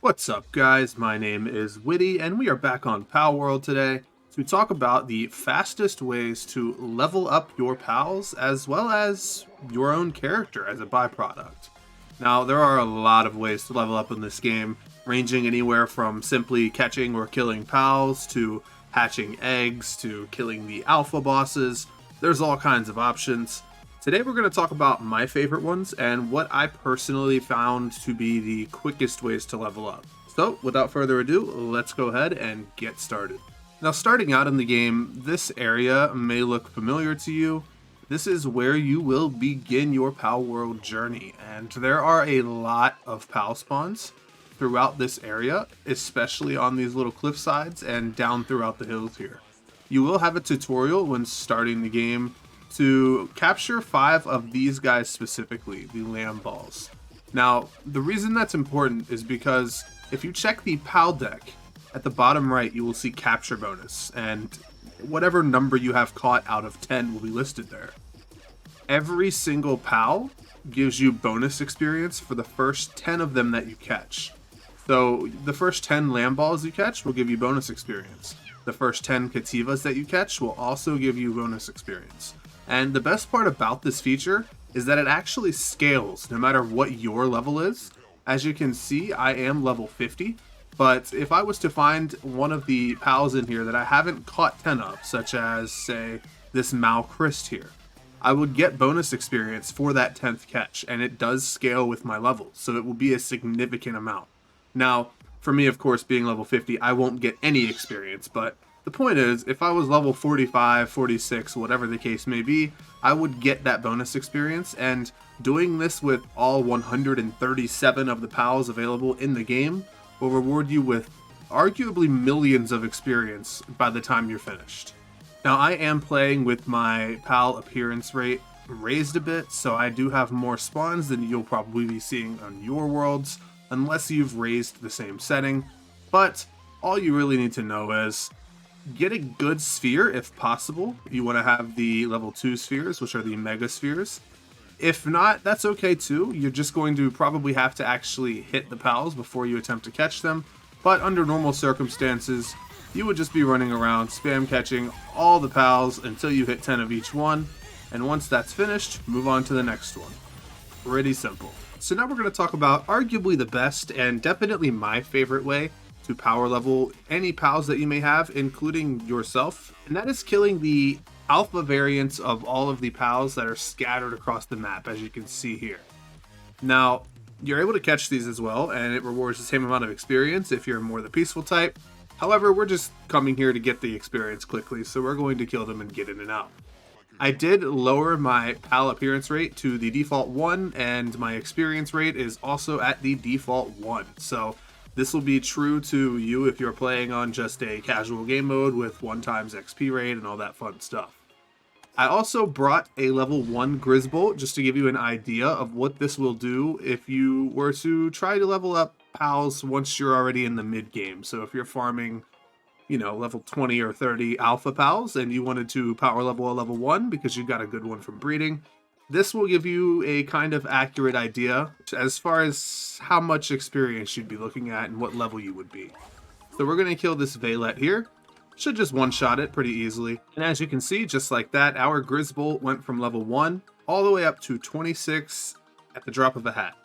What's up, guys? My name is Witty, and we are back on Palworld today to talk about the fastest ways to level up your pals as well as your own character as a byproduct. Now, there are a lot of ways to level up in this game, ranging anywhere from simply catching or killing pals to hatching eggs to killing the alpha bosses. There's all kinds of options. Today we're going to talk about my favorite ones and what I personally found to be the quickest ways to level up. So without further ado, let's go ahead and get started. Now, starting out in the game, this area may look familiar to you. This is where you will begin your Palworld journey, and there are a lot of pal spawns throughout this area, especially on these little cliff sides and down throughout the hills here. You will have a tutorial when starting the game to capture 5 of these guys specifically, the lamb balls. Now, the reason that's important is because if you check the PAL deck, at the bottom right you will see capture bonus, and whatever number you have caught out of 10 will be listed there. Every single PAL gives you bonus experience for the first 10 of them that you catch. So the first 10 lamb balls you catch will give you bonus experience. The first 10 Cativas that you catch will also give you bonus experience. And the best part about this feature is that it actually scales no matter what your level is. As you can see, I am level 50, but if I was to find one of the pals in here that I haven't caught 10 of, such as, say, this Malchrist here, I would get bonus experience for that 10th catch, and it does scale with my level, so it will be a significant amount. Now, for me, of course, being level 50, I won't get any experience, but the point is, if I was level 45, 46, whatever the case may be, I would get that bonus experience, and doing this with all 137 of the pals available in the game will reward you with arguably millions of experience by the time you're finished. Now, I am playing with my pal appearance rate raised a bit, so I do have more spawns than you'll probably be seeing on your worlds, unless you've raised the same setting, but all you really need to know is get a good sphere if possible. You want to have the level 2 spheres, which are the mega spheres. If not, that's okay too. You're just going to probably have to actually hit the pals before you attempt to catch them, but under normal circumstances, you would just be running around spam catching all the pals until you hit 10 of each one, and once that's finished, move on to the next one. Pretty simple. So now we're going to talk about arguably the best and definitely my favorite way to power level any pals that you may have, including yourself, and that is killing the alpha variants of all of the pals that are scattered across the map, as you can see here. Now, you're able to catch these as well, and it rewards the same amount of experience if you're more the peaceful type. However, we're just coming here to get the experience quickly, so we're going to kill them and get in and out. I did lower my pal appearance rate to the default 1, and my experience rate is also at the default 1, so this will be true to you if you're playing on just a casual game mode with 1 times XP rate and all that fun stuff. I also brought a level 1 Grizz Bolt just to give you an idea of what this will do if you were to try to level up pals once you're already in the mid game. So if you're farming, level 20 or 30 alpha pals and you wanted to power level a level 1 because you got a good one from breeding, this will give you a kind of accurate idea as far as how much experience you'd be looking at and what level you would be. So we're going to kill this Valet here. Should just one-shot it pretty easily. And as you can see, just like that, our Grizz Bolt went from level 1 all the way up to 26 at the drop of a hat.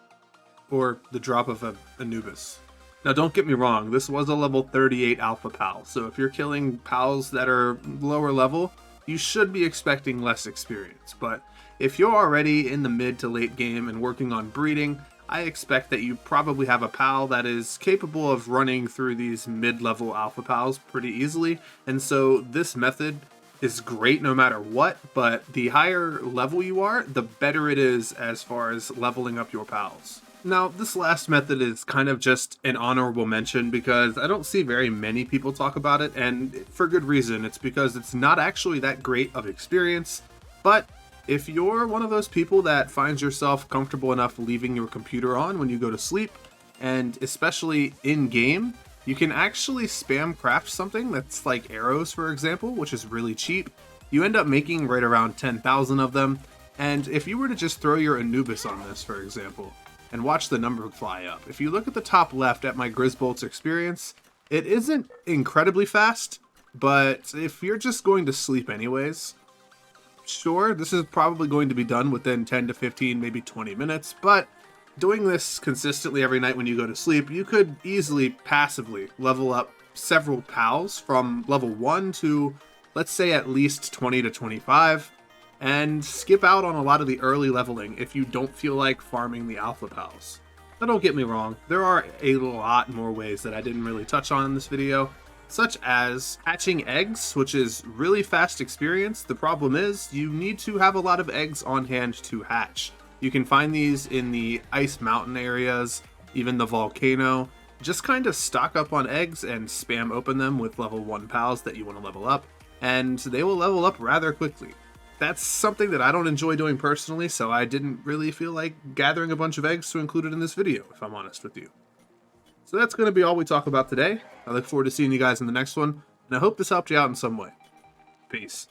Or the drop of a Anubis. Now don't get me wrong, this was a level 38 alpha pal, so if you're killing pals that are lower level, you should be expecting less experience, but if you're already in the mid to late game and working on breeding, I expect that you probably have a pal that is capable of running through these mid-level alpha pals pretty easily, and so this method is great no matter what, but the higher level you are, the better it is as far as leveling up your pals. Now, this last method is kind of just an honorable mention because I don't see very many people talk about it, and for good reason. It's because it's not actually that great of experience, but if you're one of those people that finds yourself comfortable enough leaving your computer on when you go to sleep, and especially in-game, you can actually spam craft something that's like arrows, for example, which is really cheap. You end up making right around 10,000 of them, and if you were to just throw your Anubis on this, for example, and watch the number fly up. If you look at the top left at my Grizz Bolt's experience, it isn't incredibly fast, but if you're just going to sleep anyways, sure, this is probably going to be done within 10 to 15, maybe 20 minutes, but doing this consistently every night when you go to sleep, you could easily passively level up several pals from level 1 to, let's say, at least 20 to 25, and skip out on a lot of the early leveling if you don't feel like farming the alpha pals. Now don't get me wrong, there are a lot more ways that I didn't really touch on in this video, such as hatching eggs, which is really fast experience. The problem is you need to have a lot of eggs on hand to hatch. You can find these in the ice mountain areas, even the volcano. Just kind of stock up on eggs and spam open them with level 1 pals that you want to level up, and they will level up rather quickly. That's something that I don't enjoy doing personally, so I didn't really feel like gathering a bunch of eggs to include it in this video, if I'm honest with you. So that's going to be all we talk about today. I look forward to seeing you guys in the next one, and I hope this helped you out in some way. Peace.